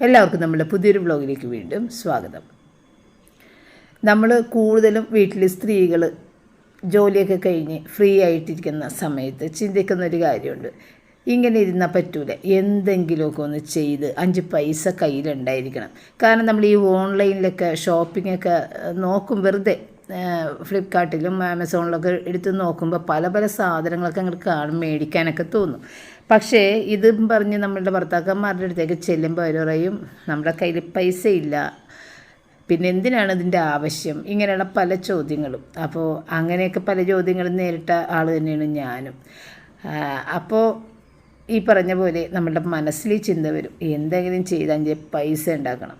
എല്ലാവർക്കും നമ്മുടെ പുതിയൊരു വ്ലോഗിലേക്ക് വീണ്ടും സ്വാഗതം. നമ്മൾ കൂടുതലും വീട്ടിൽ സ്ത്രീകൾ ജോലിയൊക്കെ കഴിഞ്ഞ് ഫ്രീ ആയിട്ടിരിക്കുന്ന സമയത്ത് ചിന്തിക്കുന്നൊരു കാര്യമുണ്ട്. ഇങ്ങനെ ഇരുന്നാൽ പറ്റൂല, എന്തെങ്കിലുമൊക്കെ ഒന്ന് ചെയ്ത് 5 പൈസ കയ്യിലുണ്ടായിരിക്കണം. കാരണം നമ്മൾ ഈ ഓൺലൈനിലൊക്കെ ഷോപ്പിങ്ങൊക്കെ നോക്കും, വെറുതെ ഫ്ലിപ്കാർട്ടിലും ആമസോണിലൊക്കെ എടുത്ത് നോക്കുമ്പോൾ പല പല സാധനങ്ങളൊക്കെ അങ്ങോട്ട് കാണും, മേടിക്കാനൊക്കെ തോന്നും. പക്ഷേ ഇതും പറഞ്ഞ് നമ്മളുടെ ഭർത്താക്കന്മാരുടെ അടുത്തേക്ക് ചെല്ലുമ്പോൾ അവർ പറയും നമ്മുടെ കയ്യിൽ പൈസ ഇല്ല, പിന്നെ എന്തിനാണ് ഇതിൻ്റെ ആവശ്യം, ഇങ്ങനെയുള്ള പല ചോദ്യങ്ങളും. അപ്പോൾ അങ്ങനെയൊക്കെ പല ചോദ്യങ്ങളും നേരിട്ട ആൾ തന്നെയാണ് ഞാനും. അപ്പോൾ ഈ പറഞ്ഞ പോലെ നമ്മളുടെ മനസ്സിൽ ചിന്ത വരും, എന്തെങ്കിലും ചെയ്താൽ പൈസ ഉണ്ടാക്കണം,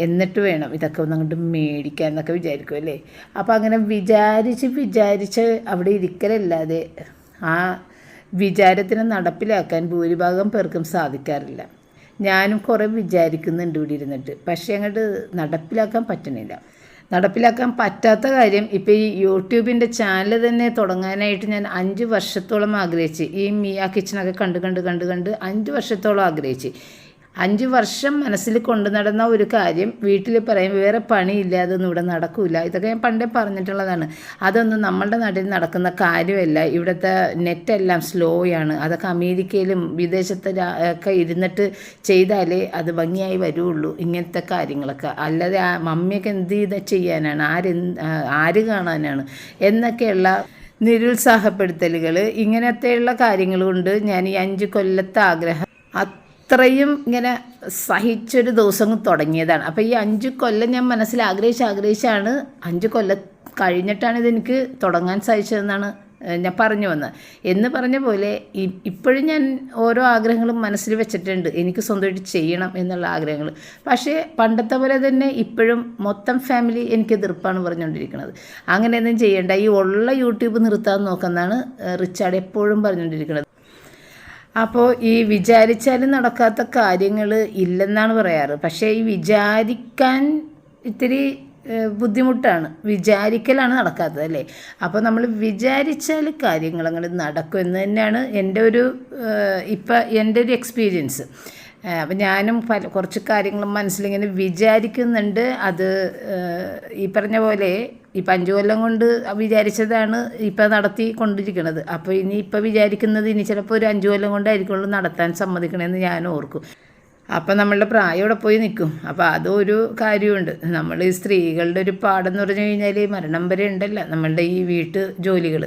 എന്നിട്ട് വേണം ഇതൊക്കെ ഒന്ന് അങ്ങോട്ട് മേടിക്കാൻ എന്നൊക്കെ വിചാരിക്കും അല്ലേ. അപ്പോൾ അങ്ങനെ വിചാരിച്ച് അവിടെ ഇരിക്കലല്ലാതെ ആ വിചാരത്തിനെ നടപ്പിലാക്കാൻ ഭൂരിഭാഗം പേർക്കും സാധിക്കാറില്ല. ഞാനും കുറേ വിചാരിക്കുന്നുണ്ട് ഇവിടെ ഇരുന്നിട്ട്, പക്ഷേ അങ്ങോട്ട് നടപ്പിലാക്കാൻ പറ്റണില്ല. നടപ്പിലാക്കാൻ പറ്റാത്ത കാര്യം, ഇപ്പോൾ ഈ യൂട്യൂബിൻ്റെ ചാനൽ തന്നെ തുടങ്ങാനായിട്ട് ഞാൻ 5 വർഷത്തോളം ആഗ്രഹിച്ച്, ഈ മിയ കിച്ചണൊക്കെ കണ്ട് 5 വർഷത്തോളം ആഗ്രഹിച്ച്. 5 വർഷം മനസ്സിൽ കൊണ്ടു നടന്ന ഒരു കാര്യം വീട്ടിൽ പറയും, വേറെ പണിയില്ല, അതൊന്നും ഇവിടെ നടക്കില്ല. ഇതൊക്കെ ഞാൻ പണ്ടേ പറഞ്ഞിട്ടുള്ളതാണ്. അതൊന്നും നമ്മളുടെ നാട്ടിൽ നടക്കുന്ന കാര്യമല്ല. ഇവിടുത്തെ നെറ്റെല്ലാം സ്ലോയാണ്. അതൊക്കെ അമേരിക്കയിലും വിദേശത്തെ ഒക്കെ ഇരുന്നിട്ട് ചെയ്താലേ അത് ഭംഗിയായി വരുള്ളൂ, ഇങ്ങനത്തെ കാര്യങ്ങളൊക്കെ. അല്ലാതെ ആ മമ്മിയൊക്കെ എന്ത് ചെയ്യാനാണ്, ആര് കാണാനാണ് എന്നൊക്കെയുള്ള നിരുത്സാഹപ്പെടുത്തലുകൾ, ഇങ്ങനത്തെയുള്ള കാര്യങ്ങൾ കൊണ്ട് ഞാൻ ഈ 5 കൊല്ലത്തെ ആഗ്രഹം അത്രയും ഇങ്ങനെ സഹിച്ചൊരു ദിവസം തുടങ്ങിയതാണ്. അപ്പോൾ ഈ 5 കൊല്ലം ഞാൻ മനസ്സിൽ ആഗ്രഹിച്ചാണ് 5 കൊല്ലം കഴിഞ്ഞിട്ടാണ് ഇതെനിക്ക് തുടങ്ങാൻ സാധിച്ചതെന്നാണ് ഞാൻ പറഞ്ഞു വന്നത്. എന്ന് പറഞ്ഞ പോലെ ഇപ്പോഴും ഞാൻ ഓരോ ആഗ്രഹങ്ങളും മനസ്സിൽ വെച്ചിട്ടുണ്ട്, എനിക്ക് സ്വന്തമായിട്ട് ചെയ്യണം എന്നുള്ള ആഗ്രഹങ്ങൾ. പക്ഷേ പണ്ടത്തെ പോലെ തന്നെ ഇപ്പോഴും മൊത്തം ഫാമിലി എനിക്ക് എതിർപ്പാണ് പറഞ്ഞുകൊണ്ടിരിക്കുന്നത്. അങ്ങനെയൊന്നും ചെയ്യേണ്ട, ഈ ഉള്ള യൂട്യൂബ് നിർത്താൻ നോക്കുന്നതാണ് റിച്ചാർഡ് എപ്പോഴും പറഞ്ഞുകൊണ്ടിരിക്കുന്നത്. അപ്പോൾ ഈ വിചാരിച്ചാലും നടക്കാത്ത കാര്യങ്ങൾ ഇല്ലെന്നാണ് പറയാറ്. പക്ഷേ ഈ വിചാരിക്കാൻ ഇത്തിരി ബുദ്ധിമുട്ടാണ്, വിചാരിക്കലാണ് നടക്കാത്തത് അല്ലേ. അപ്പോൾ നമ്മൾ വിചാരിച്ചാൽ കാര്യങ്ങൾ അങ്ങനെ നടക്കും എന്ന് തന്നെയാണ് എൻ്റെ ഒരു എൻ്റെ ഒരു എക്സ്പീരിയൻസ്. അപ്പം ഞാനും കുറച്ച് കാര്യങ്ങളും മനസ്സിലിങ്ങനെ വിചാരിക്കുന്നുണ്ട്. അത് ഈ പറഞ്ഞ പോലെ ഇപ്പം 5 കൊല്ലം കൊണ്ട് വിചാരിച്ചതാണ് ഇപ്പം നടത്തി കൊണ്ടിരിക്കുന്നത്. അപ്പോൾ ഇപ്പം വിചാരിക്കുന്നത് ഇനി ചിലപ്പോൾ ഒരു 5 കൊല്ലം കൊണ്ടായിരിക്കുള്ളൂ നടത്താൻ സമ്മതിക്കണമെന്ന് ഞാൻ ഓർക്കും. അപ്പം നമ്മളുടെ പ്രായം ഇവിടെ പോയി നിൽക്കും. അപ്പോൾ അതൊരു കാര്യമുണ്ട്. നമ്മൾ ഈ സ്ത്രീകളുടെ ഒരു പാടെന്ന് പറഞ്ഞു കഴിഞ്ഞാൽ മരണം വരെ ഉണ്ടല്ലോ നമ്മളുടെ ഈ വീട്ടു ജോലികൾ.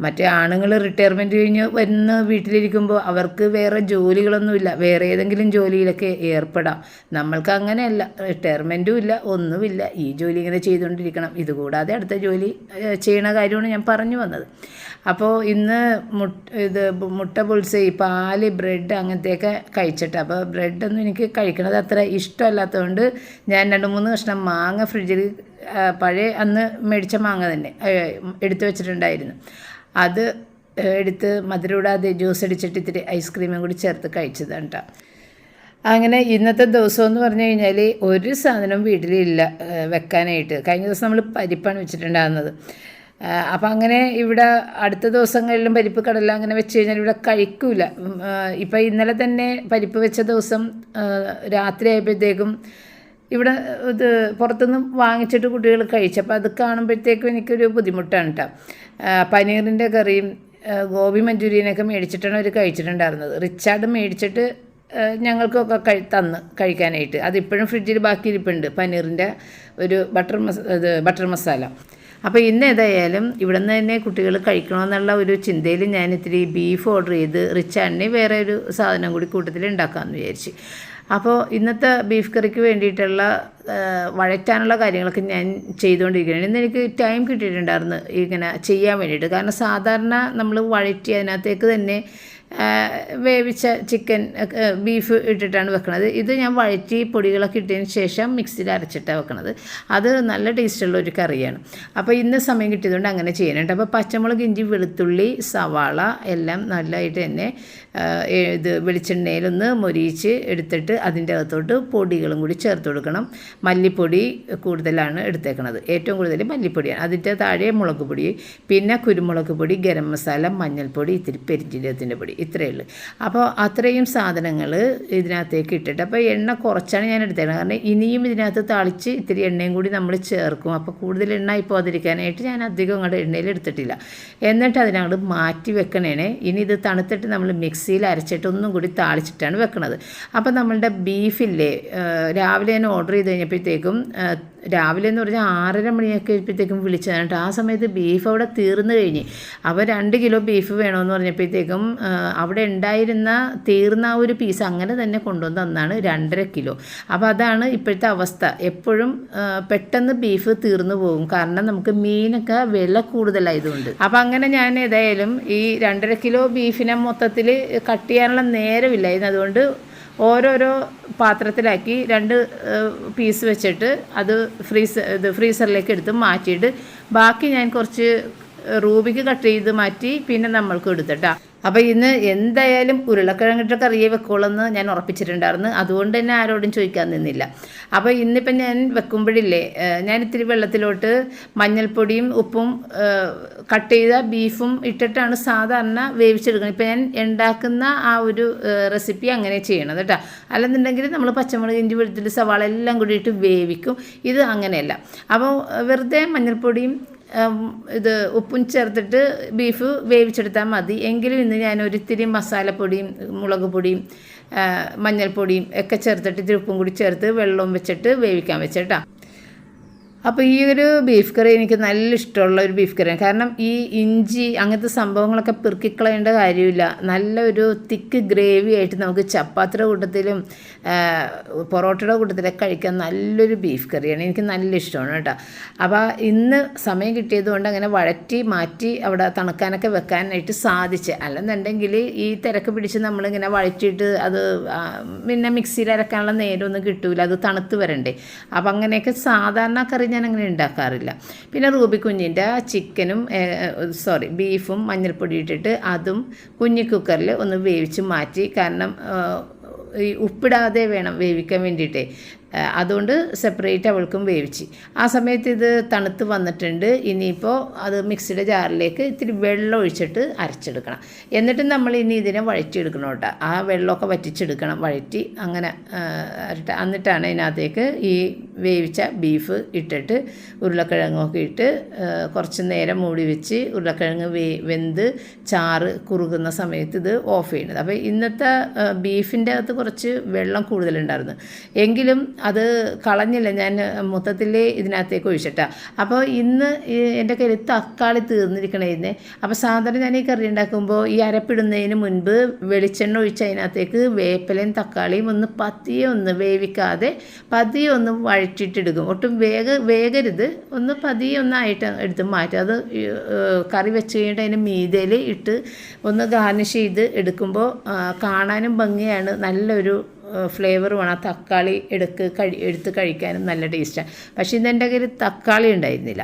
മറ്റേ ആണുങ്ങൾ റിട്ടയർമെൻറ്റ് കഴിഞ്ഞ് വന്ന് വീട്ടിലിരിക്കുമ്പോൾ അവർക്ക് വേറെ ജോലികളൊന്നുമില്ല, വേറെ ഏതെങ്കിലും ജോലിയിലൊക്കെ ഏർപ്പെടാം. നമ്മൾക്ക് അങ്ങനെയല്ല, റിട്ടയർമെൻറ്റും ഇല്ല, ഒന്നുമില്ല, ഈ ജോലി ഇങ്ങനെ ചെയ്തുകൊണ്ടിരിക്കണം. ഇതുകൂടാതെ അടുത്ത ജോലി ചെയ്യണ കാര്യമാണ് ഞാൻ പറഞ്ഞു വന്നത്. അപ്പോൾ ഇന്ന് മുട്ട പുൾസൈ, പാല്, ബ്രെഡ് അങ്ങനത്തെയൊക്കെ കഴിച്ചിട്ട്, അപ്പോൾ ബ്രെഡൊന്നും എനിക്ക് കഴിക്കണത് അത്ര ഇഷ്ടമല്ലാത്തതുകൊണ്ട് ഞാൻ 2-3 കഷ്ണം മാങ്ങ ഫ്രിഡ്ജിൽ പഴയ അന്ന് മേടിച്ച മാങ്ങ തന്നെ എടുത്തു വെച്ചിട്ടുണ്ടായിരുന്നു. അത് എടുത്ത് മധുരമിടാതെ ജ്യൂസ് അടിച്ചിട്ട് ഇത്തിരി ഐസ്ക്രീമും കൂടി ചേർത്ത് കഴിച്ചതാണ് കേട്ടോ. അങ്ങനെ ഇന്നത്തെ ദിവസം എന്ന് പറഞ്ഞു കഴിഞ്ഞാൽ ഒരു സാധനം വീട്ടിലില്ല വെക്കാനായിട്ട്. കഴിഞ്ഞ ദിവസം നമ്മൾ പരിപ്പാണ് വെച്ചിട്ടുണ്ടാകുന്നത്. അപ്പം അങ്ങനെ ഇവിടെ അടുത്ത ദിവസങ്ങളിലും പരിപ്പ് കടല അങ്ങനെ വെച്ച് കഴിഞ്ഞാൽ ഇവിടെ കഴിക്കില്ല. ഇപ്പം ഇന്നലെ തന്നെ പരിപ്പ് വെച്ച ദിവസം രാത്രി ആയപ്പോഴത്തേക്കും ഇവിടെ ഇത് പുറത്തുനിന്ന് വാങ്ങിച്ചിട്ട് കുട്ടികൾ കഴിച്ചപ്പോൾ അത് കാണുമ്പോഴത്തേക്കും എനിക്കൊരു ബുദ്ധിമുട്ടാണ് കേട്ടോ. പനീറിൻ്റെ കറിയും ഗോബി മഞ്ചൂരിയനൊക്കെ മേടിച്ചിട്ടാണ് അവർ കഴിച്ചിട്ടുണ്ടായിരുന്നത്. റിച്ചാർഡ് മേടിച്ചിട്ട് ഞങ്ങൾക്കൊക്കെ തന്ന് കഴിക്കാനായിട്ട്. അതിപ്പോഴും ഫ്രിഡ്ജിൽ ബാക്കിയിരിപ്പുണ്ട്, പനീറിൻ്റെ ഒരു ബട്ടർ മസാല. അപ്പോൾ ഇന്ന് ഏതായാലും ഇവിടെ നിന്ന് തന്നെ കുട്ടികൾ കഴിക്കണമെന്നുള്ള ഒരു ചിന്തയിൽ ഞാൻ ഇത്തിരി ബീഫ് ഓർഡർ ചെയ്ത് റിച്ചാർഡിന് വേറെ ഒരു സാധനം കൂടി കൂട്ടത്തിൽ ഉണ്ടാക്കാമെന്ന് വിചാരിച്ച്. അപ്പോൾ ഇന്നത്തെ ബീഫ് കറിക്ക് വേണ്ടിയിട്ടുള്ള വഴറ്റാനുള്ള കാര്യങ്ങളൊക്കെ ഞാൻ ചെയ്തുകൊണ്ടിരിക്കുകയാണ്. ഇന്ന് എനിക്ക് ടൈം കിട്ടിയിട്ടുണ്ടായിരുന്നു ഇങ്ങനെ ചെയ്യാൻ വേണ്ടിയിട്ട്. കാരണം സാധാരണ നമ്മൾ വഴറ്റി അതിനകത്തേക്ക് തന്നെ വേവിച്ച ചിക്കൻ ബീഫ് ഇട്ടിട്ടാണ് വെക്കുന്നത്. ഇത് ഞാൻ വഴറ്റി പൊടികളൊക്കെ ഇട്ടതിന് ശേഷം മിക്സിയിൽ അരച്ചിട്ടാണ് വെക്കുന്നത്. അത് നല്ല ടേസ്റ്റുള്ള ഒരു കറിയാണ്. അപ്പോൾ ഇന്ന് സമയം കിട്ടിയതുകൊണ്ട് അങ്ങനെ ചെയ്യാനുണ്ട്. അപ്പോൾ പച്ചമുളക്, ഇഞ്ചി, വെളുത്തുള്ളി, സവാള എല്ലാം നല്ലതായിട്ട് തന്നെ വെളിച്ചെണ്ണയിലൊന്ന് മൊരിയിച്ച് എടുത്തിട്ട് അതിൻ്റെ അകത്തോട്ട് പൊടികളും കൂടി ചേർത്ത് കൊടുക്കണം. മല്ലിപ്പൊടി കൂടുതലാണ് എടുത്തേക്കുന്നത്, ഏറ്റവും കൂടുതൽ മല്ലിപ്പൊടിയാണ്. അതിൻ്റെ താഴെ മുളക് പൊടി, പിന്നെ കുരുമുളക് പൊടി, ഗരം മസാല, മഞ്ഞൾപ്പൊടി, ഇത്തിരി പെരിഞ്ജീരകത്തിൻ്റെ പൊടി. ഇത്രയേ ഉള്ളൂ. അപ്പോൾ അത്രയും സാധനങ്ങൾ ഇതിനകത്തേക്ക് ഇട്ടിട്ട്, അപ്പോൾ എണ്ണ കുറച്ചാണ് ഞാൻ എടുത്തത്. കാരണം ഇനിയും ഇതിനകത്ത് താളിച്ച് ഇത്തിരി എണ്ണയും കൂടി നമ്മൾ ചേർക്കും. അപ്പോൾ കൂടുതൽ എണ്ണ പോകാതിരിക്കാനായിട്ട് ഞാൻ അധികം അങ്ങോട്ട് എണ്ണയിൽ എടുത്തിട്ടില്ല. എന്നിട്ട് അതിനങ്ങോട്ട് മാറ്റി വെക്കണേനെ. ഇനി ഇത് തണുത്തിട്ട് നമ്മൾ മിക്സിയിൽ അരച്ചിട്ട് ഒന്നും കൂടി താളിച്ചിട്ടാണ് വെക്കണത്. അപ്പോൾ നമ്മളുടെ ബീഫില്ലേ, രാവിലെ ഞാൻ ഓർഡർ ചെയ്ത് കഴിഞ്ഞപ്പോഴത്തേക്കും, രാവിലെ എന്ന് പറഞ്ഞാൽ 6:30 മണിയൊക്കെ ആയപ്പോഴത്തേക്കും വിളിച്ചതാണ്. ആ സമയത്ത് ബീഫ് അവിടെ തീർന്നു കഴിഞ്ഞ്. അപ്പോൾ 2 കിലോ ബീഫ് വേണമെന്ന് പറഞ്ഞപ്പോഴത്തേക്കും അവിടെ ഉണ്ടായിരുന്ന തീർന്ന ആ ഒരു പീസ് അങ്ങനെ തന്നെ കൊണ്ടുവന്ന് തന്നാണ് 2.5 കിലോ. അപ്പോൾ അതാണ് ഇപ്പോഴത്തെ അവസ്ഥ. എപ്പോഴും പെട്ടെന്ന് ബീഫ് തീർന്നു പോകും, കാരണം നമുക്ക് മീനൊക്കെ വില കൂടുതലായതുകൊണ്ട്. അപ്പോൾ അങ്ങനെ ഞാൻ ഏതായാലും ഈ 2.5 കിലോ ബീഫിനെ മൊത്തത്തിൽ കട്ട് ചെയ്യാനുള്ള നേരമില്ലായിരുന്നു. അതുകൊണ്ട് ഓരോരോ പാത്രത്തിലാക്കി 2 പീസ് വെച്ചിട്ട് അത് ഫ്രീസറിലേക്ക് എടുത്ത് മാറ്റിയിട്ട് ബാക്കി ഞാൻ കുറച്ച് റൂബിക്ക് കട്ട് ചെയ്ത് മാറ്റി പിന്നെ നമ്മൾക്ക് എടുത്തിട്ടാ. അപ്പോൾ ഇന്ന് എന്തായാലും ഉരുളക്കിഴങ്ങിട്ട് കറിയെ വെക്കോളെന്ന് ഞാൻ ഉറപ്പിച്ചിട്ടുണ്ടായിരുന്നു. അതുകൊണ്ട് തന്നെ ആരോടും ചോദിക്കാൻ നിന്നില്ല. അപ്പോൾ ഇന്നിപ്പം ഞാൻ വെക്കുമ്പോഴില്ലേ, ഞാൻ ഇത്തിരി വെള്ളത്തിലോട്ട് മഞ്ഞൾപ്പൊടിയും ഉപ്പും കട്ട് ചെയ്ത ബീഫും ഇട്ടിട്ടാണ് സാധാരണ വേവിച്ചെടുക്കുന്നത്. ഇപ്പം ഞാൻ ഉണ്ടാക്കുന്ന ആ ഒരു റെസിപ്പി അങ്ങനെ ചെയ്യണത് കേട്ടോ. അല്ലെന്നുണ്ടെങ്കിൽ നമ്മൾ പച്ചമുളക്, ഇഞ്ചി, വെളുത്തുള്ളി, സവാള എല്ലാം കൂടി ഇട്ട് വേവിക്കും. ഇത് അങ്ങനെയല്ല. അപ്പോൾ വെറുതെ മഞ്ഞൾപ്പൊടിയും ഉപ്പും ചേർത്തിട്ട് ബീഫ് വേവിച്ചെടുത്താൽ മതി. എങ്കിലും ഇന്ന് ഞാൻ ഒരിത്തിരി മസാലപ്പൊടിയും മുളക് പൊടിയും മഞ്ഞൾപ്പൊടിയും ഒക്കെ ചേർത്തിട്ട് ഇത്തിരി ഉപ്പും കൂടി ചേർത്ത് വെള്ളവും വെച്ചിട്ട് വേവിക്കാൻ വെച്ചേട്ടാ. അപ്പോൾ ഈ ഒരു ബീഫ് കറി എനിക്ക് നല്ല ഇഷ്ടമുള്ള ഒരു ബീഫ് കറിയാണ്. കാരണം ഈ ഇഞ്ചി അങ്ങനത്തെ സംഭവങ്ങളൊക്കെ പെറുക്കിക്കളയേണ്ട കാര്യമില്ല. നല്ലൊരു തിക്ക് ഗ്രേവി ആയിട്ട് നമുക്ക് ചപ്പാത്തിയുടെ കൂട്ടത്തിലും പൊറോട്ടയുടെ കൂട്ടത്തിലൊക്കെ കഴിക്കാൻ നല്ലൊരു ബീഫ് കറിയാണ്. എനിക്ക് നല്ല ഇഷ്ടമാണ് കേട്ടോ. അപ്പോൾ ഇന്ന് സമയം കിട്ടിയത് കൊണ്ട് അങ്ങനെ വഴറ്റി മാറ്റി അവിടെ തണുക്കാനൊക്കെ വെക്കാനായിട്ട് സാധിച്ച്. അല്ലെന്നുണ്ടെങ്കിൽ ഈ തിരക്ക് പിടിച്ച് നമ്മളിങ്ങനെ വഴറ്റിയിട്ട് അത് പിന്നെ മിക്സിയിൽ അരക്കാനുള്ള നേരമൊന്നും കിട്ടൂല, അത് തണുത്ത് വരണ്ടേ. അപ്പോൾ അങ്ങനെയൊക്കെ സാധാരണ കറി ഞാൻ അങ്ങനെ ഉണ്ടാക്കാറില്ല. പിന്നെ റൂബി കുഞ്ഞിൻ്റെ ചിക്കനും ബീഫും മഞ്ഞൾപ്പൊടി ഇട്ടിട്ട് അതും കുഞ്ഞി കുക്കറിൽ ഒന്ന് വേവിച്ച് മാറ്റി. കാരണം ഈ ഉപ്പിടാതെ വേണം വേവിക്കാൻ വേണ്ടിയിട്ടേ. അതുകൊണ്ട് സെപ്പറേറ്റ് അവൾക്കും വേവിച്ച്. ആ സമയത്ത് ഇത് തണുത്ത് വന്നിട്ടുണ്ട്. ഇനിയിപ്പോൾ അത് മിക്സിയുടെ ജാറിലേക്ക് ഇത്തിരി വെള്ളം ഒഴിച്ചിട്ട് അരച്ചെടുക്കണം. എന്നിട്ട് നമ്മൾ ഇനി ഇതിനെ വഴറ്റിയെടുക്കണം കേട്ടോ. ആ വെള്ളമൊക്കെ വറ്റിച്ചെടുക്കണം, വഴറ്റി അങ്ങനെ എന്നിട്ടാണ് ഇതിനകത്തേക്ക് ഈ വേവിച്ച ബീഫ് ഇട്ടിട്ട് ഉരുളക്കിഴങ്ങൊക്കെ ഇട്ട് കുറച്ച് നേരം മൂടി വെച്ച് ഉരുളക്കിഴങ്ങ് വെന്ത് ചാറ് കുറുകുന്ന സമയത്ത് ഇത് ഓഫ് ചെയ്യുന്നത്. അപ്പോൾ ഇന്നത്തെ ബീഫിൻ്റെ അകത്ത് കുറച്ച് വെള്ളം കൂടുതലുണ്ടായിരുന്നു. എങ്കിലും അത് കളഞ്ഞില്ല, ഞാൻ മൊത്തത്തിൽ ഇതിനകത്തേക്ക് ഒഴിച്ചിട്ടാണ്. അപ്പോൾ ഇന്ന് എൻ്റെ കയ്യിൽ തക്കാളി തീർന്നിരിക്കണേന്ന്. അപ്പോൾ സാധാരണ ഞാൻ ഈ കറി ഉണ്ടാക്കുമ്പോൾ ഈ അരപ്പിടുന്നതിന് മുൻപ് വെളിച്ചെണ്ണ ഒഴിച്ച് അതിനകത്തേക്ക് വേപ്പിലയും തക്കാളിയും ഒന്ന് പതിയെ ഒന്ന് വേവിക്കാതെ പതിയെ ഒന്ന് വഴറ്റിയിട്ടെടുക്കും. ഒട്ടും വേഗരുത്, ഒന്ന് പതിയെ ഒന്നായിട്ട് എടുത്ത് മാറ്റും. അത് കറി വെച്ച് കഴിഞ്ഞിട്ട് അതിന് മീതയിൽ ഇട്ട് ഒന്ന് ഗാർണിഷ് ചെയ്ത് എടുക്കുമ്പോൾ കാണാനും ഭംഗിയാണ്, നല്ലൊരു ഫ്ലേവറുമാണ്. ആ തക്കാളി എടുത്ത് കഴിക്കാനും നല്ല ടേസ്റ്റാണ്. പക്ഷേ ഇതെൻ്റെ കയ്യിൽ തക്കാളി ഉണ്ടായിരുന്നില്ല.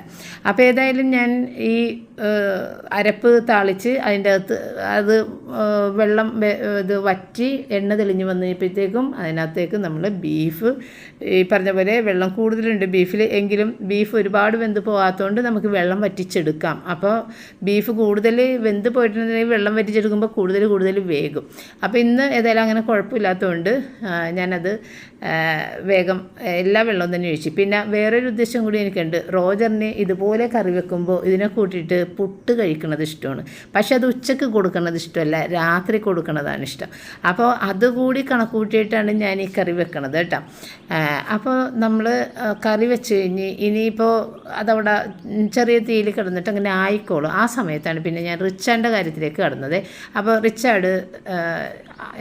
അപ്പോൾ ഏതായാലും ഞാൻ ഈ അരപ്പ് താളിച്ച് അതിൻ്റെ അകത്ത് അത് വെള്ളം ഇത് വറ്റി എണ്ണ തെളിഞ്ഞ് വന്നപ്പോഴത്തേക്കും അതിനകത്തേക്ക് നമ്മൾ ബീഫ് ഈ പറഞ്ഞ പോലെ വെള്ളം കൂടുതലുണ്ട് ബീഫിൽ. എങ്കിലും ബീഫ് ഒരുപാട് വെന്ത് പോകാത്തതുകൊണ്ട് നമുക്ക് വെള്ളം വറ്റിച്ചെടുക്കാം. അപ്പോൾ ബീഫ് കൂടുതൽ വെന്ത് പോയിട്ടുണ്ടെങ്കിൽ വെള്ളം വറ്റിച്ചെടുക്കുമ്പോൾ കൂടുതൽ വേകും. അപ്പോൾ ഇന്ന് ഏതായാലും അങ്ങനെ കുഴപ്പമില്ലാത്തതുകൊണ്ട് ഞാനത് വേഗം എല്ലാ വെള്ളവും തന്നെ ഒഴിച്ചു. പിന്നെ വേറൊരു ഉദ്ദേശം കൂടി എനിക്കുണ്ട്. റോജറിന് ഇതുപോലെ കറി വെക്കുമ്പോൾ ഇതിനെ കൂട്ടിയിട്ട് പുട്ട് കഴിക്കുന്നത് ഇഷ്ടമാണ്. പക്ഷെ അത് ഉച്ചക്ക് കൊടുക്കുന്നത് ഇഷ്ടമല്ല, രാത്രി കൊടുക്കുന്നതാണ് ഇഷ്ടം. അപ്പോൾ അതുകൂടി കണക്കൂട്ടിയിട്ടാണ് ഞാൻ ഈ കറി വെക്കണത് കേട്ടോ. അപ്പോൾ നമ്മൾ കറി വെച്ച് കഴിഞ്ഞ് ഇനിയിപ്പോൾ അതവിടെ ചെറിയ തീയിൽ കിടന്നിട്ട് അങ്ങനെ ആയിക്കോളും. ആ സമയത്താണ് പിന്നെ ഞാൻ റിച്ചാൻ്റെ കാര്യത്തിലേക്ക് കടന്നത്. അപ്പോൾ റിച്ചാർഡ്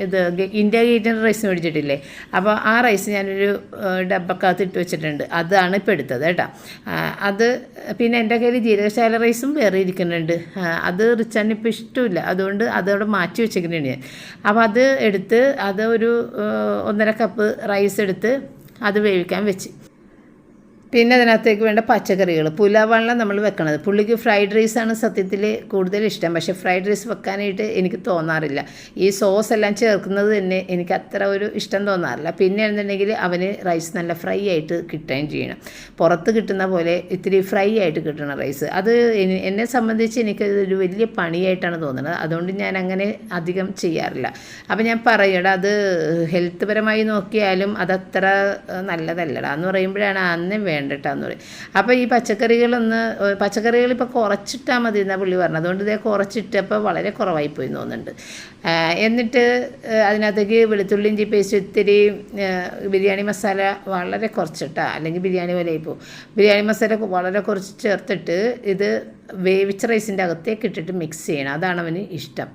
ഇത് ഇന്ത്യ ഗേറ്റിൻ്റെ റൈസ് മേടിച്ചിട്ടില്ലേ, അപ്പോൾ ആ റൈസ് ഞാനൊരു ഡബ്ബക്കകത്ത് ഇട്ട് വെച്ചിട്ടുണ്ട്. അതാണ് ഇപ്പോൾ എടുത്തത് കേട്ടോ. അത് പിന്നെ എൻ്റെ കയ്യിൽ ജീരകശാല റൈസും വേറെ ഇരിക്കുന്നുണ്ട്. അത് റിച്ചാറിന് ഇപ്പോൾ ഇഷ്ടമില്ല, അതുകൊണ്ട് അതവിടെ മാറ്റി വെച്ചിരിക്കുന്നുണ്ട് ഞാൻ. അപ്പോൾ അത് എടുത്ത് അത് ഒരു 1.5 കപ്പ് റൈസ് എടുത്ത് അത് വേവിക്കാൻ വെച്ച്. പിന്നെ അതിനകത്തേക്ക് വേണ്ട പച്ചക്കറികൾ. പുലാവാണ് നമ്മൾ വെക്കണത്. പുള്ളിക്ക് ഫ്രൈഡ് റൈസാണ് സത്യത്തിൽ കൂടുതൽ ഇഷ്ടം. പക്ഷേ ഫ്രൈഡ് റൈസ് വെക്കാനായിട്ട് എനിക്ക് തോന്നാറില്ല. ഈ സോസ് എല്ലാം ചേർക്കുന്നത് തന്നെ എനിക്ക് അത്ര ഒരു ഇഷ്ടം തോന്നാറില്ല. പിന്നെ എന്നുണ്ടെങ്കിൽ അവന് റൈസ് നല്ല ഫ്രൈ ആയിട്ട് കിട്ടുകയും ചെയ്യണം. പുറത്ത് കിട്ടുന്ന പോലെ ഇത്തിരി ഫ്രൈ ആയിട്ട് കിട്ടണം റൈസ്. അത് എന്നെ സംബന്ധിച്ച് എനിക്കതൊരു വലിയ പണിയായിട്ടാണ് തോന്നുന്നത്. അതുകൊണ്ട് ഞാൻ അങ്ങനെ അധികം ചെയ്യാറില്ല. അപ്പോൾ ഞാൻ പറയടാ, അത് ഹെൽത്ത് പരമായി നോക്കിയാലും അതത്ര നല്ലതല്ലടാ എന്ന് പറയുമ്പോഴാണ് അന്നേ വേണ്ടിട്ടാന്ന് പറയും. അപ്പോൾ ഈ പച്ചക്കറികൾ ഇപ്പോൾ കുറച്ചിട്ടാൽ മതി എന്നാണ് പുള്ളി പറഞ്ഞത്. അതുകൊണ്ട് ഇതേ കുറച്ചിട്ടപ്പോൾ വളരെ കുറവായിപ്പോയി തോന്നുന്നുണ്ട്. എന്നിട്ട് അതിനകത്തേക്ക് വെളുത്തുള്ളി ഇഞ്ചി പേസ്റ്റ് ഇത്തിരി ബിരിയാണി മസാല വളരെ കുറച്ചിട്ടാ, അല്ലെങ്കിൽ ബിരിയാണി പോലെ ഇപ്പോൾ ബിരിയാണി മസാല വളരെ കുറച്ച് ചേർത്തിട്ട് ഇത് വേവിച്ച റൈസിൻ്റെ അകത്തേക്ക് ഇട്ടിട്ട് മിക്സ് ചെയ്യണം. അതാണ് അവന് ഇഷ്ടം.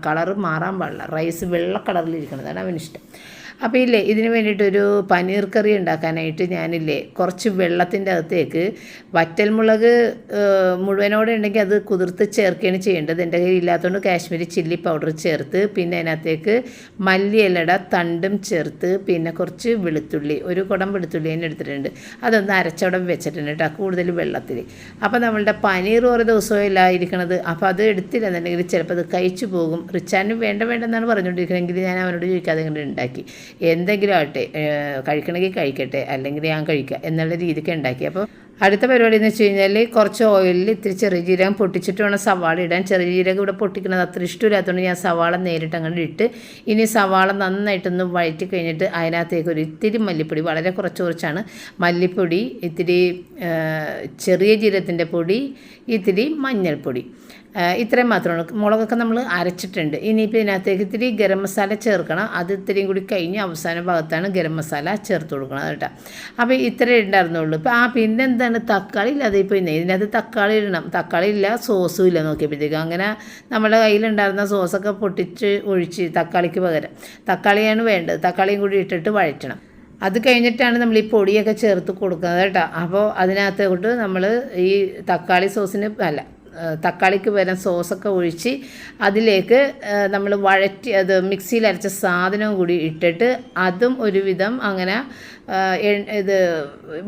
കളറ് മാറാൻ പാടില്ല. റൈസ് വെള്ള കളറിലിരിക്കണതാണ് അവനിഷ്ടം. അപ്പോൾ ഇല്ലേ, ഇതിന് വേണ്ടിയിട്ടൊരു പനീർ കറി ഉണ്ടാക്കാനായിട്ട് ഞാനില്ലേ കുറച്ച് വെള്ളത്തിൻ്റെ അകത്തേക്ക് വറ്റൽമുളക് മുഴുവനോടെ ഉണ്ടെങ്കിൽ അത് കുതിർത്ത് ചേർക്കുകയാണ് ചെയ്യേണ്ടത്. എൻ്റെ കയ്യിൽ ഇല്ലാത്തതുകൊണ്ട് കാശ്മീരി ചില്ലി പൗഡർ ചേർത്ത്, പിന്നെ അതിനകത്തേക്ക് മല്ലിയിലയുടെ തണ്ടും ചേർത്ത്, പിന്നെ കുറച്ച് വെളുത്തുള്ളി, ഒരു കുടം വെളുത്തുള്ളി തന്നെ എടുത്തിട്ടുണ്ട്. അതൊന്ന് അരച്ചവിടെ വെച്ചിട്ടുണ്ട് കേട്ടോ, കൂടുതൽ വെള്ളത്തിൽ. അപ്പോൾ നമ്മളുടെ പനീർ ഓരോ ദിവസമില്ല ഇരിക്കണത്. അപ്പോൾ അത് എടുത്തില്ലെന്നുണ്ടെങ്കിൽ ചിലപ്പോൾ അത് കഴിച്ചു പോകും. റിച്ചാനും വേണ്ടെന്നാണ് പറഞ്ഞുകൊണ്ടിരിക്കണമെങ്കിൽ ഞാൻ അവനോട് ചോദിക്കാതെ ഇങ്ങനെ ഉണ്ടാക്കി. എന്തെങ്കിലും ആവട്ടെ, കഴിക്കണമെങ്കിൽ കഴിക്കട്ടെ, അല്ലെങ്കിൽ ഞാൻ കഴിക്കുക എന്നുള്ള രീതിക്ക് ഉണ്ടാക്കി. അപ്പോൾ അടുത്ത പരിപാടി എന്ന് വെച്ച് കഴിഞ്ഞാൽ കുറച്ച് ഓയിലിൽ ഇത്തിരി ചെറിയ ജീരകം പൊട്ടിച്ചിട്ട് വേണം സവാള ഇടാൻ. ചെറിയ ജീരകം ഇവിടെ പൊട്ടിക്കുന്നത് അത്ര ഇഷ്ടമില്ലാത്തതുകൊണ്ട് ഞാൻ സവാള നേരിട്ട് അങ്ങനെ ഇട്ട്, ഇനി സവാള നന്നായിട്ടൊന്ന് വഴറ്റി കഴിഞ്ഞിട്ട് അതിനകത്തേക്ക് ഒരു ഇത്തിരി മല്ലിപ്പൊടി, വളരെ കുറച്ചാണ് മല്ലിപ്പൊടി, ഇത്തിരി ചെറിയ ജീരകത്തിൻ്റെ പൊടി, ഇത്തിരി മഞ്ഞൾപ്പൊടി, ഇത്രയും മാത്രമാണ്. മുളകൊക്കെ നമ്മൾ അരച്ചിട്ടുണ്ട്. ഇനിയിപ്പോൾ ഇതിനകത്തേക്ക് ഇത്തിരി ഗരം മസാല ചേർക്കണം. അത് ഇത്തിരിയും കൂടി കഴിഞ്ഞ് അവസാന ഭാഗത്താണ് ഗരം മസാല ചേർത്ത് കൊടുക്കണം കേട്ടോ. അപ്പോൾ ഇത്രയേ ഉണ്ടായിരുന്നുള്ളൂ. ഇപ്പോൾ പിന്നെ എന്താണ്, തക്കാളി ഇല്ലാതെ ഇപ്പോൾ ഇതിനകത്ത് തക്കാളി ഇടണം. തക്കാളി ഇല്ല, സോസും ഇല്ല നോക്കിയപ്പോഴത്തേക്കും. അങ്ങനെ നമ്മുടെ കയ്യിലുണ്ടായിരുന്ന സോസൊക്കെ പൊട്ടിച്ച് ഒഴിച്ച് തക്കാളിക്ക് പകരം തക്കാളിയാണ് വേണ്ടത്. തക്കാളിയും കൂടി ഇട്ടിട്ട് വഴറ്റണം. അത് കഴിഞ്ഞിട്ടാണ് നമ്മൾ ഈ പൊടിയൊക്കെ ചേർത്ത് കൊടുക്കുന്നത് കേട്ടോ. അപ്പോൾ അതിനകത്തോട്ട് നമ്മൾ ഈ തക്കാളി സോസിന് തക്കാളിക്ക് പകരം സോസൊക്കെ ഒഴിച്ച് അതിലേക്ക് നമ്മൾ വഴറ്റി അത് മിക്സിയിൽ അരച്ച സാധനവും കൂടി ഇട്ടിട്ട് അതും ഒരുവിധം അങ്ങനെ ഇത്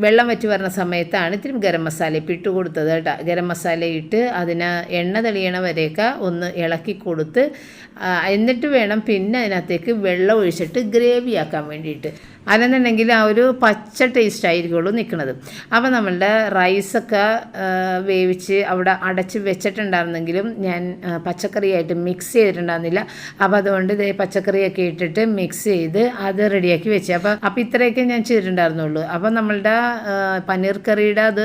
വെള്ളം വറ്റി വരുന്ന സമയത്താണ് ഇത്തിരി ഗരം മസാല ഇപ്പം ഇട്ട് കൊടുത്തത് കേട്ടോ. ഗരം മസാല ഇട്ട് അതിന് എണ്ണ തെളിയണ വരെയൊക്കെ ഒന്ന് ഇളക്കി കൊടുത്ത് എന്നിട്ട് വേണം പിന്നെ അതിനകത്തേക്ക് വെള്ളം ഒഴിച്ചിട്ട് ഗ്രേവി ആക്കാൻ വേണ്ടിയിട്ട്. അതെന്നുണ്ടെങ്കിൽ ആ ഒരു പച്ച ടേസ്റ്റ് ആയിരിക്കുള്ളൂ നിൽക്കുന്നത്. അപ്പോൾ നമ്മളുടെ റൈസൊക്കെ വേവിച്ച് അവിടെ അടച്ച് വെച്ചിട്ടുണ്ടായിരുന്നെങ്കിലും ഞാൻ പച്ചക്കറിയായിട്ട് മിക്സ് ചെയ്തിട്ടുണ്ടായിരുന്നില്ല. അപ്പോൾ അതുകൊണ്ട് ഇതേ പച്ചക്കറിയൊക്കെ ഇട്ടിട്ട് മിക്സ് ചെയ്ത് അത് റെഡിയാക്കി വെച്ച്. അപ്പോൾ ഇത്രയൊക്കെ ഞാൻ ചെയ്തിട്ടുണ്ടായിരുന്നുള്ളൂ. അപ്പോൾ നമ്മളുടെ പനീർ കറിയുടെ അത്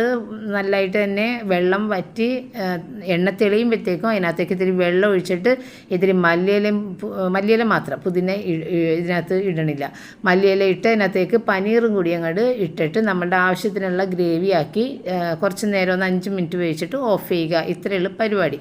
നല്ലതായിട്ട് തന്നെ വെള്ളം വറ്റി എണ്ണ തെളിയുമ്പോഴത്തേക്കും അതിനകത്തേക്ക് ഇത്തിരി വെള്ളം ഒഴിച്ചിട്ട് ഇത്തിരി മല്ലിയില മാത്രം, പുതിന ഇതിനകത്ത് ഇടണില്ല, മല്ലിയില ഇട്ട് അതിനകത്തേക്ക് പനീറും കൂടി അങ്ങോട്ട് ഇട്ടിട്ട് നമ്മളുടെ ആവശ്യത്തിനുള്ള ഗ്രേവി ആക്കി കുറച്ച് നേരം ഒന്ന് 5 മിനിറ്റ് വേവിച്ചിട്ട് ഓഫ് ചെയ്യുക. ഇത്രയുള്ള പരിപാടി.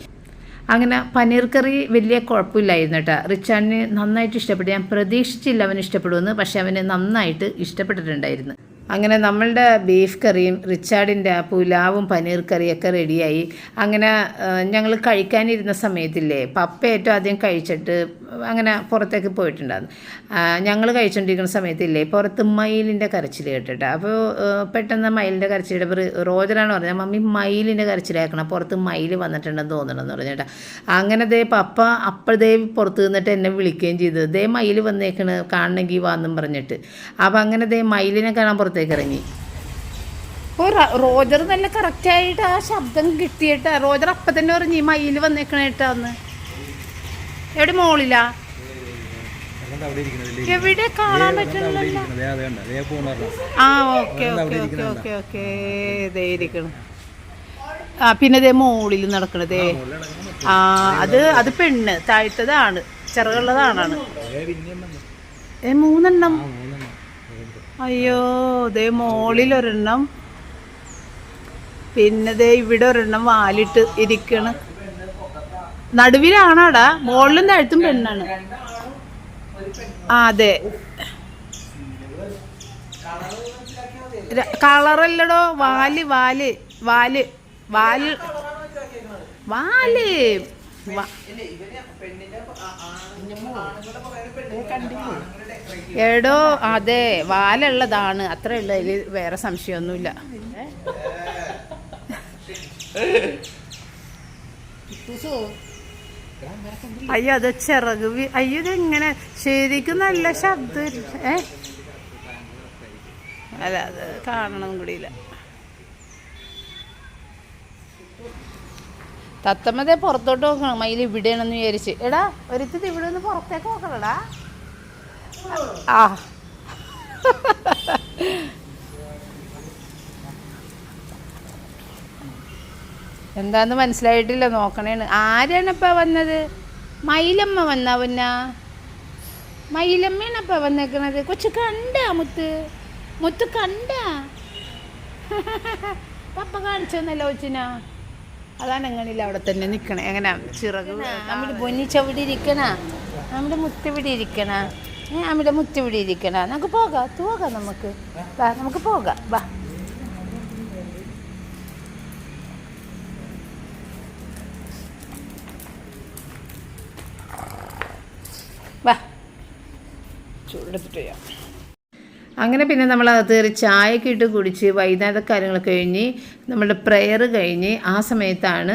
അങ്ങനെ പനീർ കറി വലിയ കുഴപ്പമില്ലായിരുന്നു കേട്ടോ. റിച്ചാന് നന്നായിട്ട് ഇഷ്ടപ്പെട്ടു. ഞാൻ പ്രതീക്ഷിച്ചില്ല അവന് ഇഷ്ടപ്പെടുമെന്ന്, പക്ഷെ അവന് നന്നായിട്ട് ഇഷ്ടപ്പെട്ടിട്ടുണ്ടായിരുന്നു. അങ്ങനെ നമ്മളുടെ ബീഫ് കറിയും റിച്ചാർഡിൻ്റെ പുലാവും പനീർ കറിയൊക്കെ റെഡിയായി. അങ്ങനെ ഞങ്ങൾ കഴിക്കാനിരുന്ന സമയത്തില്ലേ, പപ്പ ഏറ്റവും ആദ്യം കഴിച്ചിട്ട് അങ്ങനെ പുറത്തേക്ക് പോയിട്ടുണ്ടായിരുന്നു. ഞങ്ങൾ കഴിച്ചുകൊണ്ടിരിക്കുന്ന സമയത്തില്ലേ പുറത്ത് മയിലിൻ്റെ കരച്ചിൽ കേട്ടിട്ട്. അപ്പോൾ പെട്ടെന്ന് മയിലിൻ്റെ കരച്ചിൽ റോജറാണ് പറഞ്ഞത്, മമ്മി മയിലിൻ്റെ കരച്ചിലാക്കണം, പുറത്ത് മയിൽ വന്നിട്ടുണ്ടെന്ന് തോന്നണമെന്ന് പറഞ്ഞിട്ട്. അങ്ങനെ പപ്പ അപ്പോഴേ പുറത്ത് നിന്നിട്ട് എന്നെ വിളിക്കുകയും ചെയ്തു, മയിൽ വന്നേക്കണ് കാണണമെങ്കിൽ വാന്നും പറഞ്ഞിട്ട്. അപ്പോൾ അങ്ങനെ മയിലിനെ കാണാൻ പുറത്തേക്ക് ഇറങ്ങി. അപ്പോൾ റോജർ നല്ല കറക്റ്റായിട്ട് ആ ശബ്ദം കിട്ടിയിട്ട് റോജർ അപ്പം തന്നെ പറഞ്ഞു ഈ മയിൽ വന്നേക്കണേട്ടാന്ന്. എവിടെ മോളിലാ? എവിടെ കാണാൻ പറ്റുന്നില്ല. ആ okay okay okay okay okay ഇതേ ഇരിക്കണം. ആ പിന്നെ മോളിൽ നടക്കണതേ. ആ അത് പെണ്ണ്, താഴ്ത്തതാണ്, ചിറകുള്ളതാണ്. 3 അയ്യോ മോളിലൊരെണ്ണം, പിന്നെ ഇവിടെ ഒരെണ്ണം വാലിട്ട് ഇരിക്കണം. നടുവിലാണാടാ, മോളിലും താഴ്ത്തും പെണ്ണാണ്. ആ അതെ, കളറല്ലടോ, വാല് വാല് വാല് വാല് വാല് എടോ അതെ വാലുള്ളതാണ്, അത്രേ ഉള്ളൂ, അതിൽ വേറെ സംശയമൊന്നുമില്ല. അയ്യോ അത് ചിറക് അയ്യോ ഇതെങ്ങനെ ശരിക്കും നല്ല ശബ്ദം. അല്ല അത് കാണണം കൂടിയില്ല. തത്തമ്മതേ പുറത്തോട്ട് നോക്കണം. മയിൽ ഇവിടെയാണെന്ന് വിചാരിച്ച്. എടാ ഒരിത്തിരി ഇവിടെ നിന്ന് പുറത്തേക്ക് നോക്കണടാ. ആ എന്താന്ന് മനസ്സിലായിട്ടില്ല, നോക്കണേണ്. ആരാണിപ്പ വന്നത്? മയിലമ്മ വന്നാ മയിലമ്മയാണപ്പ വന്നേക്കണത്. കൊച്ചു കണ്ടാ മുത്ത് കണ്ടാ? പപ്പ കാണിച്ചെന്നല്ലോ കൊച്ചിനാ. അതാണ് എങ്ങനെയില്ല അവിടെ തന്നെ നിൽക്കണേ. എങ്ങനെ ചിറക് നമ്മുടെ പൊന്നി ചവിടി ഇരിക്കണ, നമ്മുടെ മുത്ത് ഇവിടെ ഇരിക്കണ, നമ്മുടെ മുത്ത് ഇവിടെ ഇരിക്കണ. നമുക്ക് പോകാം നമുക്ക് പോകാം വാ. വാ ചൂടെടുത്തിട്ട് ചെയ്യാം. അങ്ങനെ പിന്നെ നമ്മൾ അത് ചായയൊക്കെ ഇട്ട് കുടിച്ച് വൈകുന്നേരത്തെ കാര്യങ്ങൾ കഴിഞ്ഞ് നമ്മളുടെ പ്രെയർ കഴിഞ്ഞ് ആ സമയത്താണ്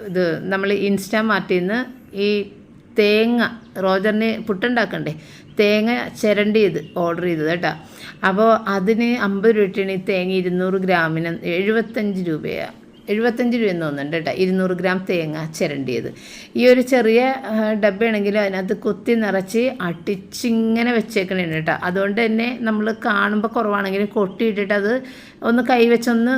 ഇത് നമ്മൾ ഇൻസ്റ്റാമാർട്ടിൽ നിന്ന് ഈ തേങ്ങ റോജറിന് പുട്ടുണ്ടാക്കണ്ടേ, തേങ്ങ ചിരണ്ടിയത് ഓർഡർ ചെയ്തത് കേട്ടോ. അപ്പോൾ അതിന് 50 രൂപയാണ് ഈ തേങ്ങ. 200 ഗ്രാമിന് 75 രൂപയാണ്. 75 രൂപയെന്ന് തോന്നുന്നുണ്ട് കേട്ടോ. 200 ഗ്രാം തേങ്ങ ചിരണ്ടിയത്. ഈ ഒരു ചെറിയ ഡബ്ബയാണെങ്കിലും അതിനകത്ത് കുത്തി നിറച്ച് അടിച്ചിങ്ങനെ വെച്ചേക്കണേണ് കേട്ടോ. അതുകൊണ്ട് തന്നെ നമ്മൾ കാണുമ്പോൾ കുറവാണെങ്കിലും കൊട്ടിയിട്ടിട്ട് അത് ഒന്ന് കൈവച്ചൊന്ന്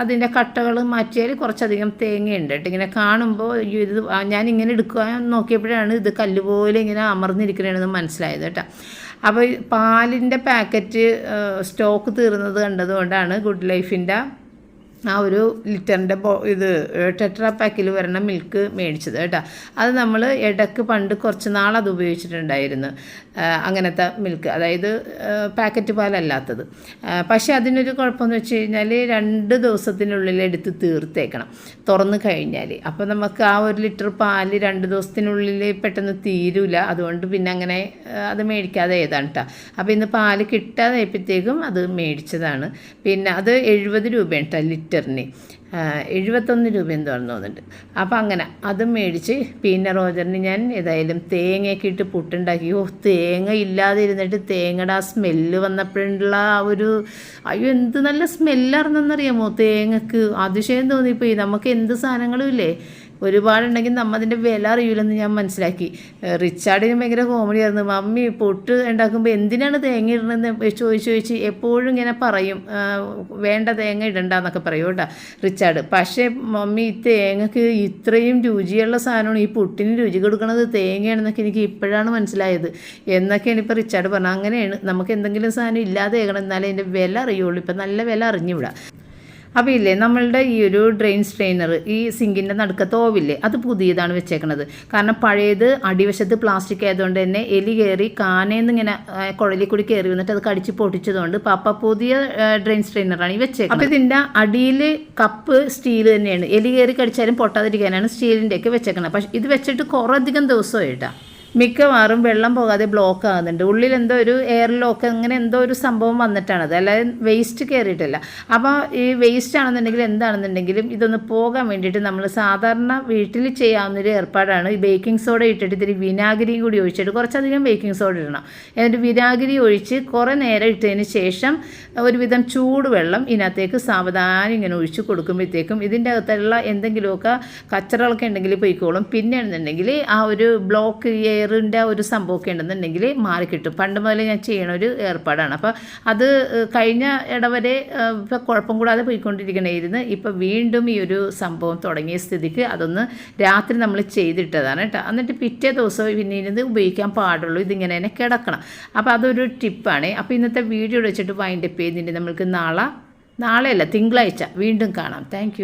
അതിൻ്റെ കട്ടകൾ മാറ്റിയാൽ കുറച്ചധികം തേങ്ങയുണ്ട് കേട്ടോ. ഇങ്ങനെ കാണുമ്പോൾ ഇത് ഞാനിങ്ങനെ എടുക്കാൻ നോക്കിയപ്പോഴാണ് ഇത് കല്ലുപോലെ ഇങ്ങനെ അമർന്നിരിക്കണേണെന്ന് മനസ്സിലായത് കേട്ടോ. അപ്പോൾ പാലിൻ്റെ പാക്കറ്റ് സ്റ്റോക്ക് തീർന്നത് കണ്ടതുകൊണ്ടാണ് ഗുഡ് ലൈഫിൻ്റെ ആ ഒരു ലിറ്ററിൻ്റെ ഇത് ടെട്രാ പാക്കിൽ വരണ മിൽക്ക് മേടിച്ചത് കേട്ടോ. അത് നമ്മൾ ഇടയ്ക്ക് പണ്ട് കുറച്ച് നാളത് ഉപയോഗിച്ചിട്ടുണ്ടായിരുന്നു, അങ്ങനത്തെ മിൽക്ക്, അതായത് പാക്കറ്റ് പാലല്ലാത്തത്. പക്ഷേ അതിനൊരു കുഴപ്പമെന്ന് വെച്ച് കഴിഞ്ഞാൽ 2 ദിവസത്തിനുള്ളിൽ എടുത്ത് തീർത്തേക്കണം തുറന്ന് കഴിഞ്ഞാൽ. അപ്പോൾ നമുക്ക് ആ 1 ലിറ്റർ പാല് 2 ദിവസത്തിനുള്ളിൽ പെട്ടെന്ന് തീരില്ല. അതുകൊണ്ട് പിന്നെ അങ്ങനെ അത് മേടിക്കാതെ ഏതാണ് കേട്ടോ. അപ്പോൾ ഇന്ന് പാല് കിട്ടാതായപ്പോഴത്തേക്കും അത് മേടിച്ചതാണ്. പിന്നെ അത് 70 രൂപയാണ് കേട്ടോ ലിറ്ററിന്. 71 രൂപ എന്താണെന്ന് തോന്നുന്നുണ്ട്. അപ്പോൾ അങ്ങനെ അതും മേടിച്ച് പിന്നെ റോജറിന് ഞാൻ ഏതായാലും തേങ്ങയൊക്കെ ഇട്ട് പുട്ടുണ്ടാക്കി. തേങ്ങ ഇല്ലാതെ ഇരുന്നിട്ട് തേങ്ങയുടെ ആ സ്മെല്ല് വന്നപ്പോഴുള്ള ആ ഒരു അയ്യോ എന്ത് നല്ല സ്മെല്ലായിരുന്നെന്നറിയാമോ തേങ്ങക്ക്. അതിശയം തോന്നിപ്പോയി. നമുക്ക് എന്ത് സാധനങ്ങളും ഇല്ലേ ഒരുപാടുണ്ടെങ്കിൽ നമ്മൾ അതിൻ്റെ വില അറിയില്ലെന്ന് ഞാൻ മനസ്സിലാക്കി. റിച്ചാർഡിന് ഭയങ്കര കോമഡിയായിരുന്നു. മമ്മി പുട്ട് ഉണ്ടാക്കുമ്പോൾ എന്തിനാണ് തേങ്ങ ഇടണമെന്ന് ചോദിച്ച് എപ്പോഴും ഇങ്ങനെ പറയും, വേണ്ട തേങ്ങ ഇടണ്ടെന്നൊക്കെ പറയും കേട്ടോ റിച്ചാർഡ്. പക്ഷേ മമ്മി ഈ തേങ്ങക്ക് ഇത്രയും രുചിയുള്ള സാധനമാണ്, ഈ പുട്ടിന് രുചി കൊടുക്കുന്നത് തേങ്ങയാണെന്നൊക്കെ എനിക്ക് ഇപ്പോഴാണ് മനസ്സിലായത് എന്നൊക്കെയാണ് ഇപ്പോൾ റിച്ചാർഡ് പറഞ്ഞത്. അങ്ങനെയാണ് നമുക്ക് എന്തെങ്കിലും സാധനം ഇല്ലാതെ കേൾക്കണം, എന്നാലേ അതിൻ്റെ വില അറിയുള്ളൂ. ഇപ്പം നല്ല വില അറിഞ്ഞുവിടാം. അപ്പോൾ ഇല്ലേ നമ്മളുടെ ഈ ഒരു ഡ്രെയിൻ സ്ട്രെയിനർ ഈ സിങ്കിൻ്റെ നടുക്കത്തെ ഓവില്ലേ അത് പുതിയതാണ് വെച്ചേക്കണത്. കാരണം പഴയത് അടിവശത്ത് പ്ലാസ്റ്റിക് ആയതുകൊണ്ട് തന്നെ എലി കയറി കാനേന്ന് ഇങ്ങനെ കുഴലിൽ കൂടി കയറി വന്നിട്ട് അത് കടിച്ച് പൊട്ടിച്ചതുകൊണ്ട് പാപ്പ പുതിയ ഡ്രെയിൻ സ്ട്രെയിനറാണ് ഈ വെച്ചേക്കുന്നത്. അപ്പോൾ ഇതിൻ്റെ അടിയിൽ കപ്പ് സ്റ്റീൽ തന്നെയാണ്. എലി കയറി കടിച്ചാലും പൊട്ടാതിരിക്കാനാണ് സ്റ്റീലിൻ്റെയൊക്കെ വെച്ചേക്കുന്നത്. പക്ഷേ ഇത് വെച്ചിട്ട് കുറേയധികം ദിവസമായിട്ടാണ്. മിക്കവാറും വെള്ളം പോകാതെ ബ്ലോക്ക് ആകുന്നുണ്ട്. ഉള്ളിൽ എന്തോ ഒരു എയർ ലോക്ക് അങ്ങനെ എന്തോ ഒരു സംഭവം വന്നിട്ടാണത്, അല്ലാതെ വേസ്റ്റ് കയറിയിട്ടില്ല. അപ്പോൾ ഈ വേസ്റ്റ് ആണെന്നുണ്ടെങ്കിൽ എന്താണെന്നുണ്ടെങ്കിലും ഇതൊന്ന് പോകാൻ വേണ്ടിയിട്ട് നമ്മൾ സാധാരണ വീട്ടിൽ ചെയ്യാവുന്നൊരു ഏർപ്പാടാണ്. ഈ ബേക്കിംഗ് സോഡ ഇട്ടിട്ട് ഇത്തിരി വിനാഗിരിയും കൂടി ഒഴിച്ചിട്ട് കുറച്ചധികം ബേക്കിംഗ് സോഡ ഇടണം. എന്നിട്ട് വിനാഗിരി ഒഴിച്ച് കുറേ നേരം ഇട്ടതിന് ശേഷം ഒരുവിധം ചൂടുവെള്ളം ഇതിനകത്തേക്ക് സാവധാനം ഇങ്ങനെ ഒഴിച്ച് കൊടുക്കുമ്പോഴത്തേക്കും ഇതിൻ്റെ അകത്തുള്ള എന്തെങ്കിലുമൊക്കെ കച്ചറകളൊക്കെ ഉണ്ടെങ്കിൽ പോയിക്കോളും. പിന്നെ ആണെന്നുണ്ടെങ്കിൽ ആ ഒരു ബ്ലോക്ക് എയറിൻ്റെ ഒരു സംഭവമൊക്കെ ഉണ്ടെന്നുണ്ടെങ്കിൽ മാറിക്കിട്ടും. പണ്ട് മുതലേ ഞാൻ ചെയ്യണ ഒരു ഏർപ്പാടാണ്. അപ്പോൾ അത് കഴിഞ്ഞ ഇടവരെ ഇപ്പോൾ കുഴപ്പം കൂടാതെ പോയിക്കൊണ്ടിരിക്കണമായിരുന്നു. ഇപ്പോൾ വീണ്ടും ഈ ഒരു സംഭവം തുടങ്ങിയ സ്ഥിതിക്ക് അതൊന്ന് രാത്രി നമ്മൾ ചെയ്തിട്ടതാണ് കേട്ടോ. എന്നിട്ട് പിറ്റേ ദിവസം പിന്നെ ഇത് ഉപയോഗിക്കാൻ പാടുള്ളൂ, ഇതിങ്ങനെ തന്നെ കിടക്കണം. അപ്പോൾ അതൊരു ടിപ്പാണ്. അപ്പോൾ ഇന്നത്തെ വീഡിയോ വെച്ചിട്ട് വൈൻഡപ്പ് ചെയ്തിട്ട് നമ്മൾക്ക് നാളെയല്ല തിങ്കളാഴ്ച വീണ്ടും കാണാം. Thank you.